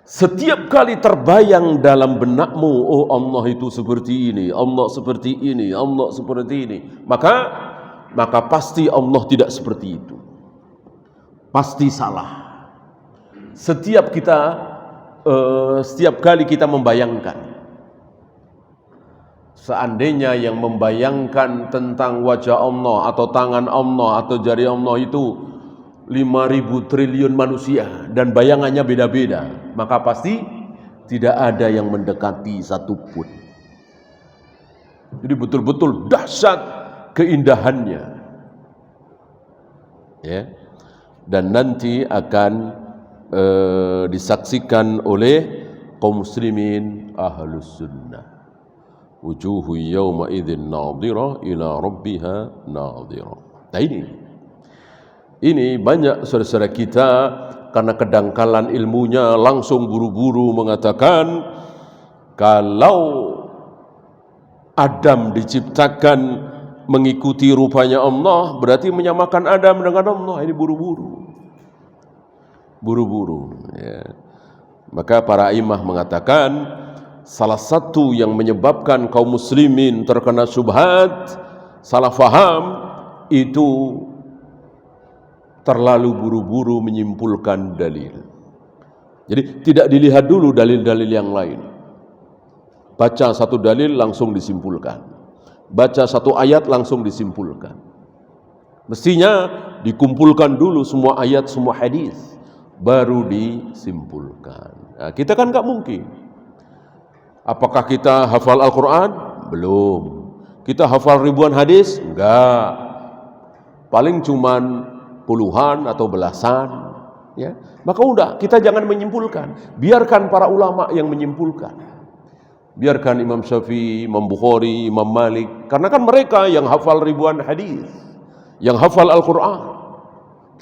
Setiap kali terbayang dalam benakmu, oh Allah itu seperti ini, Allah seperti ini, Allah seperti ini, maka pasti Allah tidak seperti itu. Pasti salah. Setiap kali kita membayangkan, seandainya yang membayangkan tentang wajah Allah atau tangan Allah atau jari Allah itu 5.000 triliun manusia dan bayangannya beda-beda, maka pasti tidak ada yang mendekati satupun. Jadi betul-betul dahsyat keindahannya. Ya. Dan nanti akan disaksikan oleh kaum muslimin ahlus sunnah. Wujuhu yawma idzin nadhira ila rabbiha nadhira. Nah ini banyak saudara-saudara kita karena kedangkalan ilmunya langsung buru-buru mengatakan kalau Adam diciptakan mengikuti rupanya Allah, berarti menyamakan Adam dengan Allah. Ini buru-buru. Ya. Maka para imam mengatakan salah satu yang menyebabkan kaum muslimin terkena syubhat, salah faham, itu terlalu buru-buru menyimpulkan dalil. Jadi tidak dilihat dulu dalil-dalil yang lain. Baca satu dalil langsung disimpulkan. Baca satu ayat langsung disimpulkan. Mestinya dikumpulkan dulu semua ayat, semua hadis, baru disimpulkan. Nah, kita kan nggak mungkin. Apakah kita hafal Al-Quran? Belum. Kita hafal ribuan hadis? Enggak. Paling cuman puluhan atau belasan. Ya. Maka udah, kita jangan menyimpulkan. Biarkan para ulama yang menyimpulkan. Biarkan Imam Syafi'i, Imam Bukhari, Imam Malik. Karena kan mereka yang hafal ribuan hadis, yang hafal Al-Quran.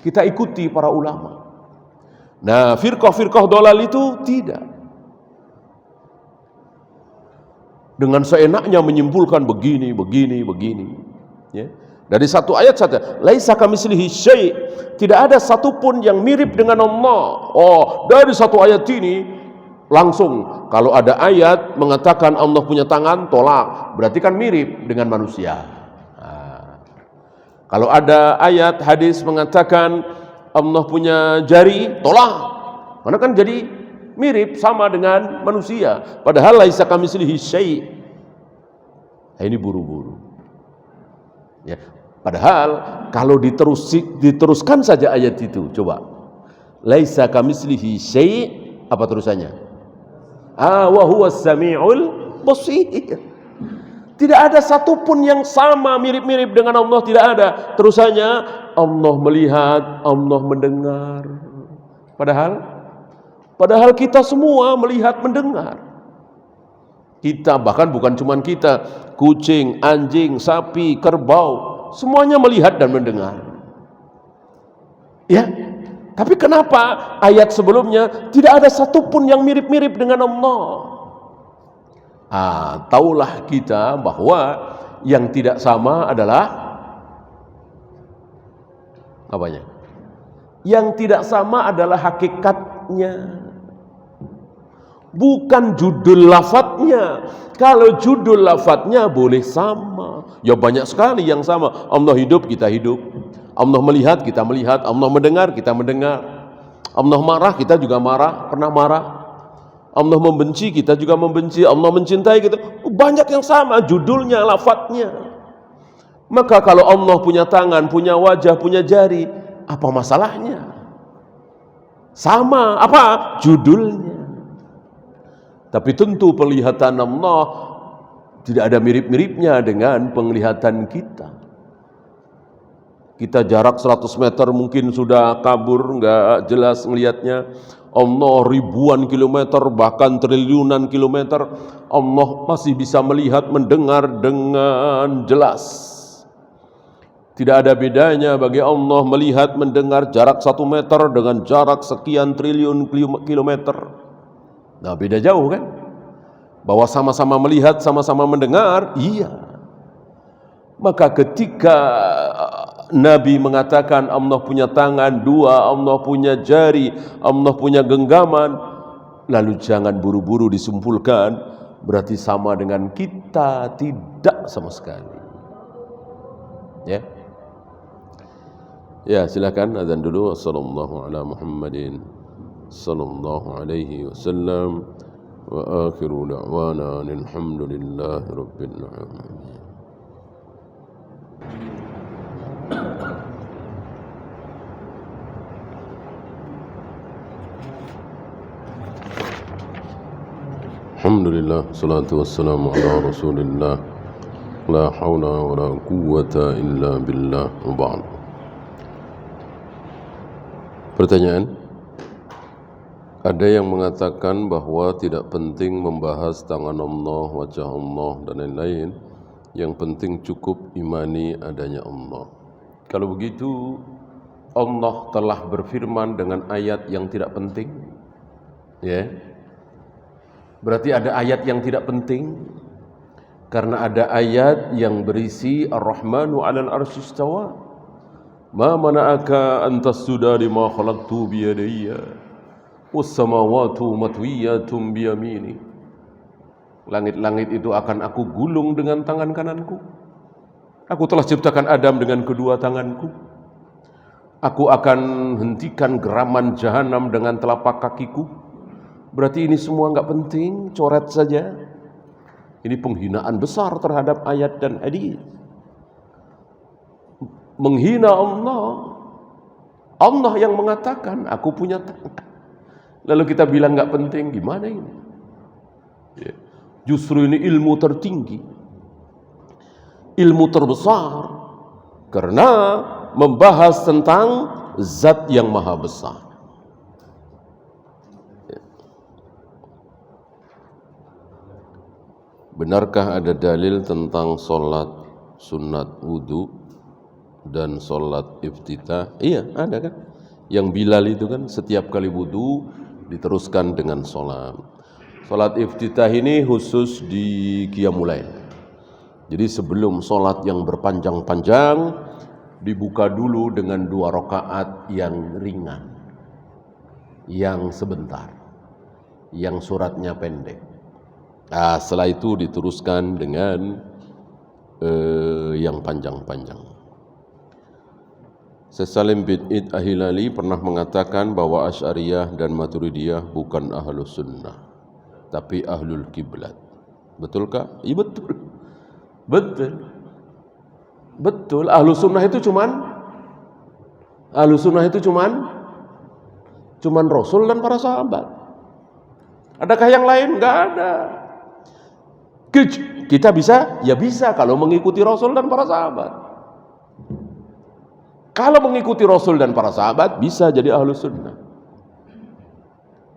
Kita ikuti para ulama. Nah, firqah-firqah dolal itu tidak. Dengan seenaknya menyimpulkan begini. Ya. Dari satu ayat saja, laisa kamitslihi syai', tidak ada satupun yang mirip dengan Allah. Oh, dari satu ayat ini langsung kalau ada ayat mengatakan Allah punya tangan, tolak, berarti kan mirip dengan manusia. Nah, kalau ada ayat hadis mengatakan Allah punya jari, tolak, karena kan jadi mirip sama dengan manusia. Padahal laisa kamitslihi syai'. Nah, ini buru-buru. Ya, padahal kalau diteruskan saja ayat itu, coba. Laisa kamitslihi syai', apa terusannya? Wa huwas samiul basir. Tidak ada satupun yang sama mirip-mirip dengan Allah, tidak ada. Terusannya Allah melihat, Allah mendengar. Padahal kita semua melihat, mendengar. Kita bahkan bukan cuma kita, kucing, anjing, sapi, kerbau, semuanya melihat dan mendengar. Ya. Tapi kenapa ayat sebelumnya tidak ada satupun yang mirip-mirip dengan Allah? Taulah kita bahwa yang tidak sama adalah apanya? Yang tidak sama adalah hakikatnya, bukan judul lafadznya. Kalau judul lafadznya boleh sama, ya banyak sekali yang sama. Allah hidup, kita hidup. Allah melihat, kita melihat. Allah mendengar, kita mendengar. Allah marah, kita juga marah, pernah marah. Allah membenci, kita juga membenci. Allah mencintai kita. Banyak yang sama judulnya, lafadznya. Maka kalau Allah punya tangan, punya wajah, punya jari, Apa masalahnya? Sama, apa judulnya? Tapi tentu penglihatan Allah tidak ada mirip-miripnya dengan penglihatan kita. Kita jarak 100 meter mungkin sudah kabur, nggak jelas melihatnya. Allah ribuan kilometer, bahkan triliunan kilometer, Allah masih bisa melihat, mendengar dengan jelas. Tidak ada bedanya bagi Allah melihat, mendengar jarak 1 meter dengan jarak sekian triliun kilometer. Nah, beda jauh kan? Bahwa sama-sama melihat, sama-sama mendengar, iya. Maka ketika Nabi mengatakan Allah punya tangan dua, Allah punya jari, Allah punya genggaman, lalu jangan buru-buru disimpulkan berarti sama dengan kita, tidak sama sekali. Ya. Ya, silakan azan dulu. Wassallallahu ala Muhammadin sallallahu alaihi wasallam wa akhiru da'wana alhamdulillahi rabbil alamin. Alhamdulillah, salatu wassalamu ala rasulillah, la hawla wa la quwwata illa billah, wa ba'd. Pertanyaan, ada yang mengatakan bahwa tidak penting membahas tangan Allah, wajah Allah dan lain-lain, yang penting cukup imani adanya Allah. Kalau begitu, Allah telah berfirman dengan ayat yang tidak penting, ya. Berarti ada ayat yang tidak penting, karena ada ayat yang berisi Ar-Rahmanu 'alal 'arsy istawa. Ma mana'aka an tasjuda lima khalaqtu bi yadayya was samawati matwiyatun bi yamini. Langit-langit itu akan aku gulung dengan tangan kananku. Aku telah ciptakan Adam dengan kedua tanganku. Aku akan hentikan geraman jahanam dengan telapak kakiku. Berarti ini semua enggak penting, coret saja. Ini penghinaan besar terhadap ayat dan hadis. Menghina Allah. Allah yang mengatakan, aku punya tangan. Lalu kita bilang enggak penting, gimana ini? Ya. Justru ini ilmu tertinggi, ilmu terbesar, karena membahas tentang zat yang maha besar. Benarkah ada dalil tentang solat sunat wudu dan solat iftitah? Iya, ada kan? Yang Bilal itu kan setiap kali wudu diteruskan dengan solat. Solat iftitah ini khusus di Qiyamul Lail. Jadi sebelum solat yang berpanjang-panjang, dibuka dulu dengan 2 rakaat yang ringan, yang sebentar, yang suratnya pendek. Nah, setelah itu diteruskan dengan yang panjang-panjang. Syekh Salim bin Id Ahilali pernah mengatakan bahwa Asy'ariyah dan Maturidiyah bukan ahlus sunnah, tapi ahlul kiblat. Betulkah? Iya betul. Betul. Betul. Ahlus sunnah itu cuman Rasul dan para sahabat. Adakah yang lain? Enggak ada. Kita bisa? Ya bisa kalau mengikuti Rasul dan para sahabat. Kalau mengikuti Rasul dan para sahabat, bisa jadi ahlus sunnah.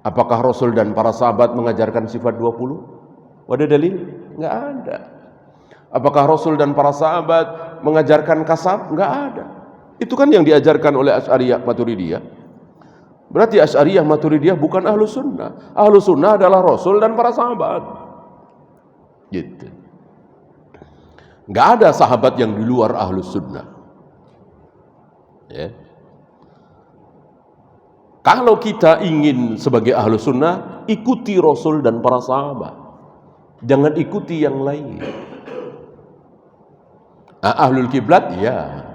Apakah Rasul dan para sahabat mengajarkan sifat 20? Ada dalil? Enggak ada. Apakah Rasul dan para sahabat mengajarkan kasab? Enggak ada. Itu kan yang diajarkan oleh Asy'ariyah Maturidiyah. Berarti Asy'ariyah Maturidiyah bukan ahlus sunnah. Ahlus sunnah adalah Rasul dan para sahabat. Gitu. Enggak ada sahabat yang di luar ahlus sunnah. Ya. Kalau kita ingin sebagai ahlus sunnah, ikuti Rasul dan para sahabat. Jangan ikuti yang lain. Nah, ahlul kiblat, ya.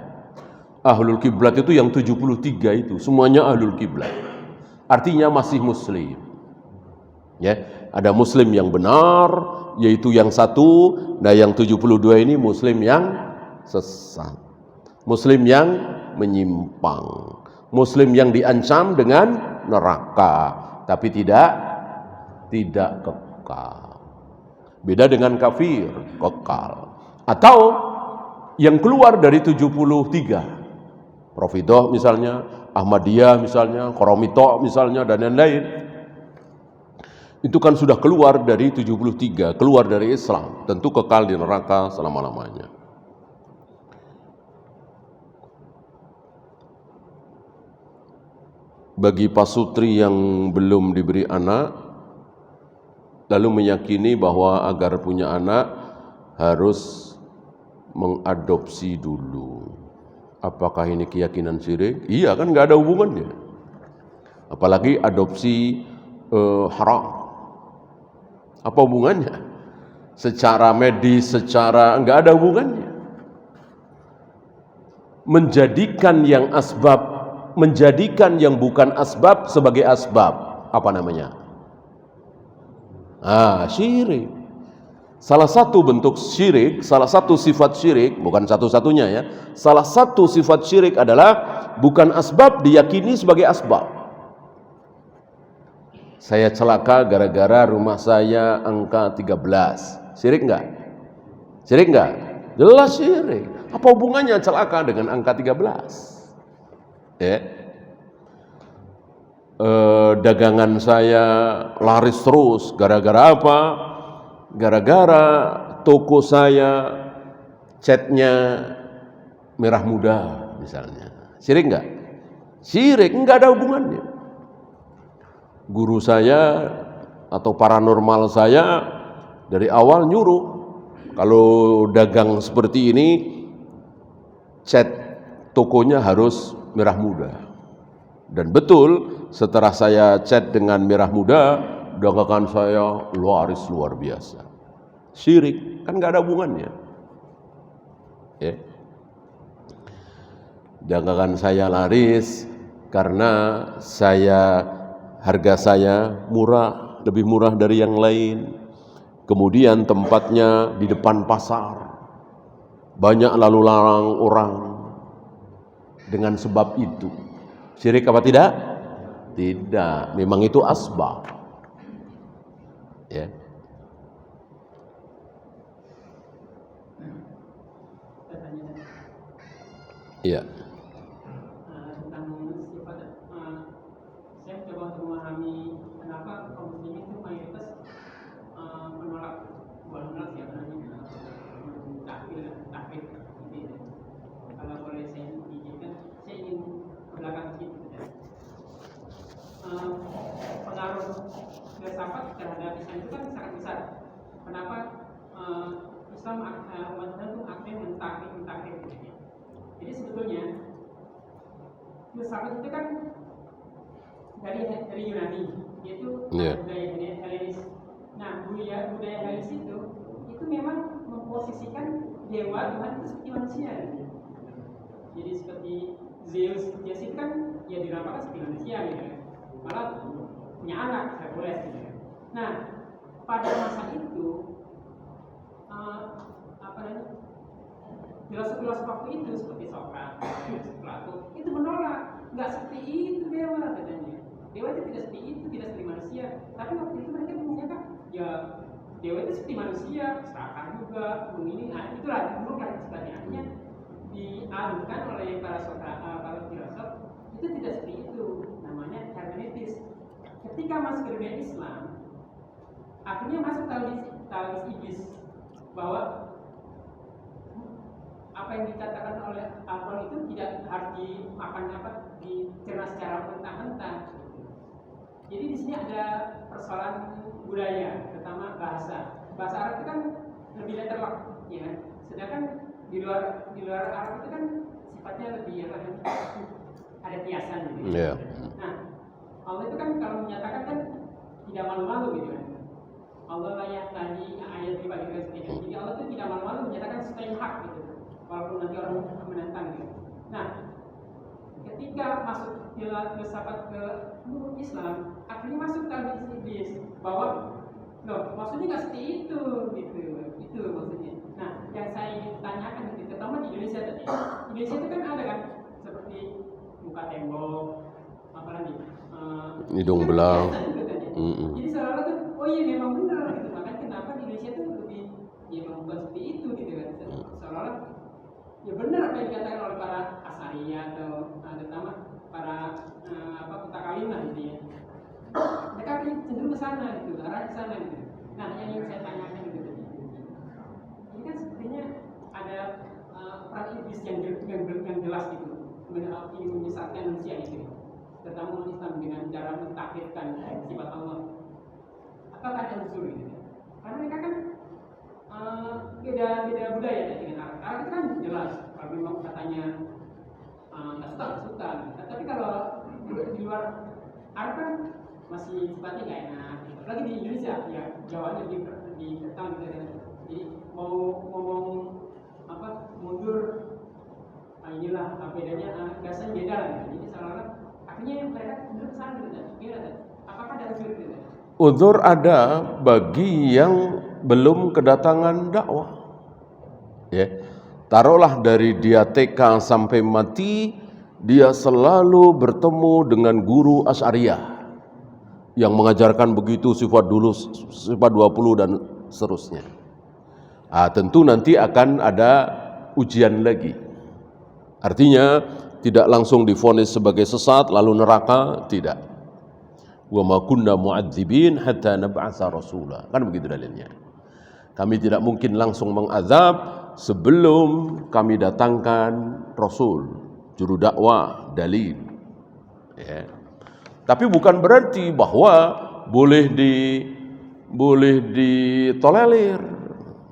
Ahlul kiblat itu yang 73 itu, semuanya ahlul kiblat. Artinya masih muslim. Ya, ada muslim yang benar, yaitu yang satu. Nah, yang 72 ini muslim yang sesat, muslim yang menyimpang, Muslim yang diancam dengan neraka, tapi tidak kekal. Beda dengan kafir, kekal. Atau yang keluar dari 73. Profidoh misalnya, Ahmadiyah misalnya, Koromito misalnya, dan lain-lain. Itu kan sudah keluar dari 73, keluar dari Islam. Tentu kekal di neraka selama-lamanya. Bagi pasutri yang belum diberi anak, lalu meyakini bahwa agar punya anak harus mengadopsi dulu. Apakah ini keyakinan syirik? Iya kan, nggak ada hubungannya. Apalagi adopsi haram. Apa hubungannya? Secara medis, secara nggak ada hubungannya. Menjadikan yang bukan asbab sebagai asbab, apa namanya? Syirik. Salah satu bentuk syirik, salah satu sifat syirik, bukan satu-satunya ya. Salah satu sifat syirik adalah bukan asbab diyakini sebagai asbab. Saya celaka gara-gara rumah saya angka 13. Syirik enggak? Syirik enggak? Jelas syirik. Apa hubungannya celaka dengan angka 13? Dagangan saya laris terus gara-gara apa? Gara-gara toko saya catnya merah muda misalnya. Syirik enggak? Syirik, enggak ada hubungannya. Guru saya atau paranormal saya dari awal nyuruh, kalau dagang seperti ini cat tokonya harus merah muda. Dan betul, setelah saya cat dengan merah muda, dagangan saya laris luar biasa. Syirik, kan gak ada hubungannya. Dagangan saya laris karena harga saya murah, lebih murah dari yang lain. Kemudian tempatnya di depan pasar, banyak lalu lalang orang. Dengan sebab itu syirik apa tidak? Tidak, memang itu asbab. Iya. Tentang sifat, saya coba untuk memahami kenapa kaum muslimin itu mayoritas menolak, bukan menolak siapa namanya, takfir. Kalau boleh saya izinkan, saya ingin ke belakang sedikit. Pengaruh filsafat terhadap Islam itu kan sangat besar. Kenapa Islam umat Islam itu akhirnya mentakfir. Jadi sebetulnya filsafat itu kan dari Yunani, yaitu budaya Helenis. Nah, budaya Helenis itu memang memposisikan dewa Tuhan itu seperti manusia. Jadi seperti Zeus itu kan ya dirapakan seperti manusia gitu. Malah punya anak, Hercules gitu. Nah, pada masa itu filosof waktu itu seperti Sokrates, Plato itu menolak, nggak seperti itu dewa katanya. Dewa itu tidak seperti itu, tidak seperti manusia. Tapi waktu itu mereka menyatakan ya dewa itu seperti manusia, serakah juga, begini. Nah itulah dimurkan sebenarnya. Artinya dialurkan oleh para filosof itu tidak seperti itu. Namanya hermeneutis. Ketika masuk ke dunia Islam, akhirnya masuk talbis iblis bahwa apa yang dikatakan oleh Al-Quran itu tidak harus dicerna secara mentah-mentah. Jadi di sini ada persoalan budaya, terutama bahasa. Bahasa Arab itu kan lebih letterlock, ya. Sedangkan di luar Arab itu kan sifatnya lebih ada kiasan gitu. Yeah. Nah, Allah itu kan kalau menyatakan kan tidak malu-malu gitu kan. Allah layak tadi ayat dibagi seperti itu. Jadi Allah itu tidak malu-malu menyatakan sesuatu yang hak gitu. Walaupun nanti orang menentang gitu. Nah, ketika masuk filsafat ke Islam, akhirnya masuk talbis iblis bahwa loh, maksudnya nggak seperti itu gitu. Itu maksudnya. Nah, yang saya ingin tanyakan itu terutama di Indonesia tadi. Indonesia itu kan ada kan seperti buka tembok, apalagi hidung belang. Jadi seolah-olah tuh, oh iya memang benar gitu. Makanya kenapa di Indonesia tuh lebih, ya memang bukan seperti itu gitu kan. Seolah-olah ya benar apa yang dikatakan oleh para Asaria atau terutama para Kutakalin lah gitu ya. Mereka cenderung ke sana gitu, arah ke sana gitu. Nah, yang ingin saya tanyakan gitu tadi, ini kan sepertinya ada peran iblis yang jelas gitu, ingin menyesatkan manusia itu, terutama umat Islam dengan cara mentakwilkan sifat Allah. Apakah ada unsur gitu? Karena mereka kan beda budaya ya dengan Arab. Arab itu kan jelas, kalau memang katanya nggak suka. Tapi kalau di luar Arab kan masih sifatnya nggak enak. Apalagi di Indonesia ya Jawanya diketang gitu ya. Jadi mau ngomong mundur, inilah bedanya biasanya beda lah gitu. Jadi seolah-olah akhirnya mereka mundur ke sana gitu. Gimana? Apakah ada unsur gitu? Uzur ada bagi yang belum kedatangan dakwah. Ya. Taruhlah dari dia TK sampai mati, dia selalu bertemu dengan guru Asy'ariyah yang mengajarkan begitu sifat dulu, sifat 20 dan seterusnya. Tentu nanti akan ada ujian lagi. Artinya tidak langsung divonis sebagai sesat lalu neraka, tidak. Wa ma kunna mu'adzibin hatta nab'atsa rasula. Kan begitu dalilnya. Kami tidak mungkin langsung mengazab sebelum kami datangkan rasul, juru dakwah, dalil. Ya. Tapi bukan berarti bahwa boleh ditolerir.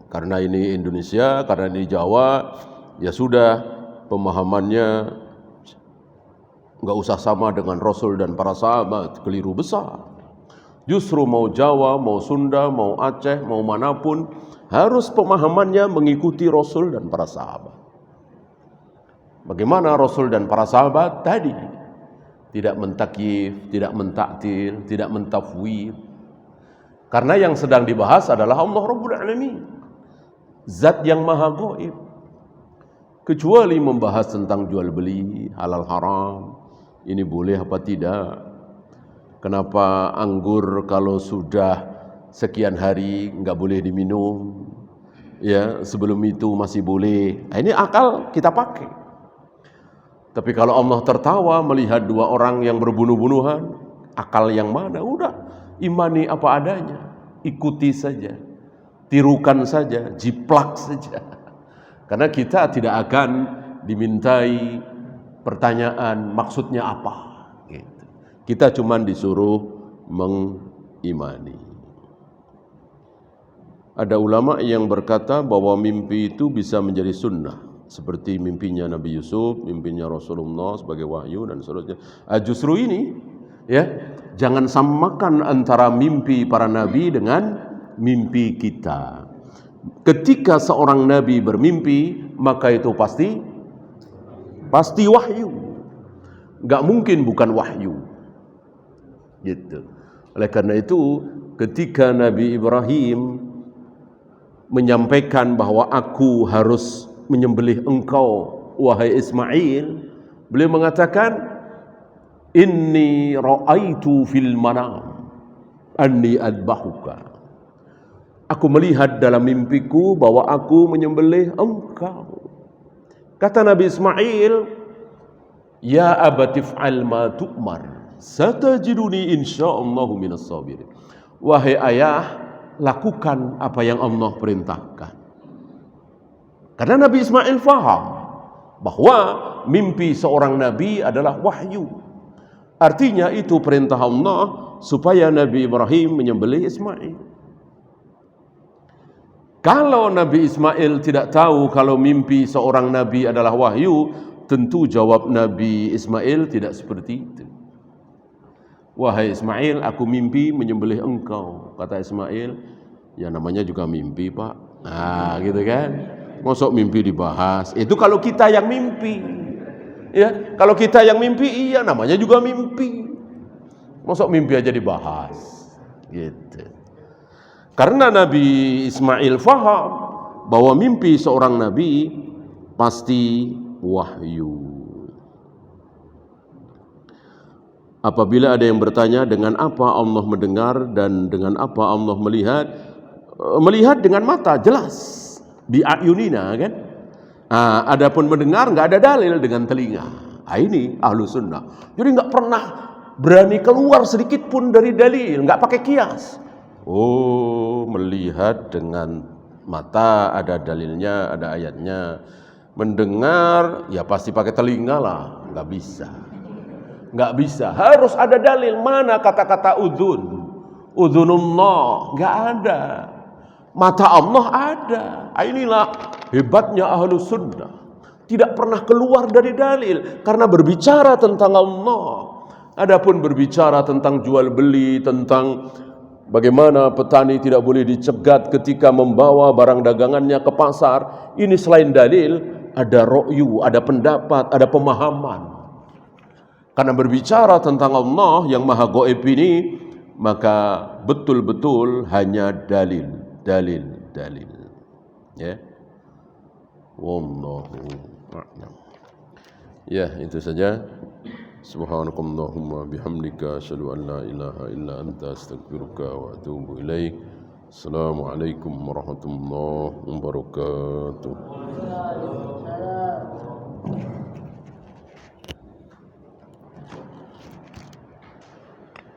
Karena ini Indonesia, karena ini Jawa, ya sudah pemahamannya nggak usah sama dengan Rasul dan para sahabat, keliru besar. Justru mau Jawa, mau Sunda, mau Aceh, mau manapun, harus pemahamannya mengikuti Rasul dan para sahabat. Bagaimana Rasul dan para sahabat tadi? Tidak mentakyif, tidak mentaktil, tidak mentafwid. Karena yang sedang dibahas adalah Allah Rabbul Alamin, Zat yang maha gaib. Kecuali membahas tentang jual beli, halal haram, ini boleh apa tidak, kenapa anggur kalau sudah sekian hari nggak boleh diminum, ya sebelum itu masih boleh. Ini akal kita pakai. Tapi kalau Allah tertawa melihat dua orang yang berbunuh-bunuhan, akal yang mana? Udah, imani apa adanya, ikuti saja, tirukan saja, jiplak saja. Karena kita tidak akan dimintai pertanyaan maksudnya apa. Gitu. Kita cuma disuruh mengimani. Ada ulama yang berkata bahwa mimpi itu bisa menjadi sunnah. Seperti mimpinya Nabi Yusuf, mimpinya Rasulullah sebagai wahyu dan seterusnya. Justru ini, ya, jangan samakan antara mimpi para nabi dengan mimpi kita. Ketika seorang nabi bermimpi, maka itu pasti wahyu. Enggak mungkin bukan wahyu. Gitu. Oleh karena itu, ketika Nabi Ibrahim menyampaikan bahwa aku harus menyembelih engkau wahai Ismail, beliau mengatakan inni ra'aitu fil manam anni adbahuka. Aku melihat dalam mimpiku bahwa aku menyembelih engkau. Kata Nabi Ismail, ya abatif'al ma tu'mar, satajiduni insyaallahu minas sabirin. Wahai ayah, lakukan apa yang Allah perintahkan. Karena Nabi Ismail faham bahwa mimpi seorang nabi adalah wahyu. Artinya itu perintah Allah supaya Nabi Ibrahim menyembelih Ismail. Kalau Nabi Ismail tidak tahu kalau mimpi seorang nabi adalah wahyu, tentu jawab Nabi Ismail tidak seperti itu. Wahai Ismail, aku mimpi menyembelih engkau. Kata Ismail, ya namanya juga mimpi, Pak. Nah, gitu kan. Masuk mimpi dibahas. Itu kalau kita yang mimpi. Ya, kalau kita yang mimpi, iya namanya juga mimpi. Masuk mimpi aja dibahas. Gitu. Karena Nabi Ismail faham bahwa mimpi seorang nabi pasti wahyu. Apabila ada yang bertanya dengan apa Allah mendengar dan dengan apa Allah melihat, melihat dengan mata jelas, bi'ayunina kan. Adapun mendengar nggak ada dalil dengan telinga. Ini ahlu sunnah. Jadi nggak pernah berani keluar sedikit pun dari dalil, nggak pakai kias. Oh, melihat dengan mata ada dalilnya, ada ayatnya. Mendengar ya pasti pakai telinga lah, nggak bisa. Nggak bisa, harus ada dalil. Mana kata-kata udhun, udhunullah? Nggak ada. Mata Allah ada. Inilah hebatnya ahlu sunnah, tidak pernah keluar dari dalil karena berbicara tentang Allah. Adapun berbicara tentang jual beli, tentang bagaimana petani tidak boleh dicegat ketika membawa barang dagangannya ke pasar, ini selain dalil ada ro'yu, ada pendapat, ada pemahaman. Karena berbicara tentang Allah yang maha gaib ini, maka betul-betul hanya dalil. Ya. Wallahu a'lam. Ya, itu saja. Subhanakallahumma bihamdika asyhadu an la ilaha illa anta astaghfiruka wa atubu ilaik. Assalamualaikum warahmatullahi wabarakatuh.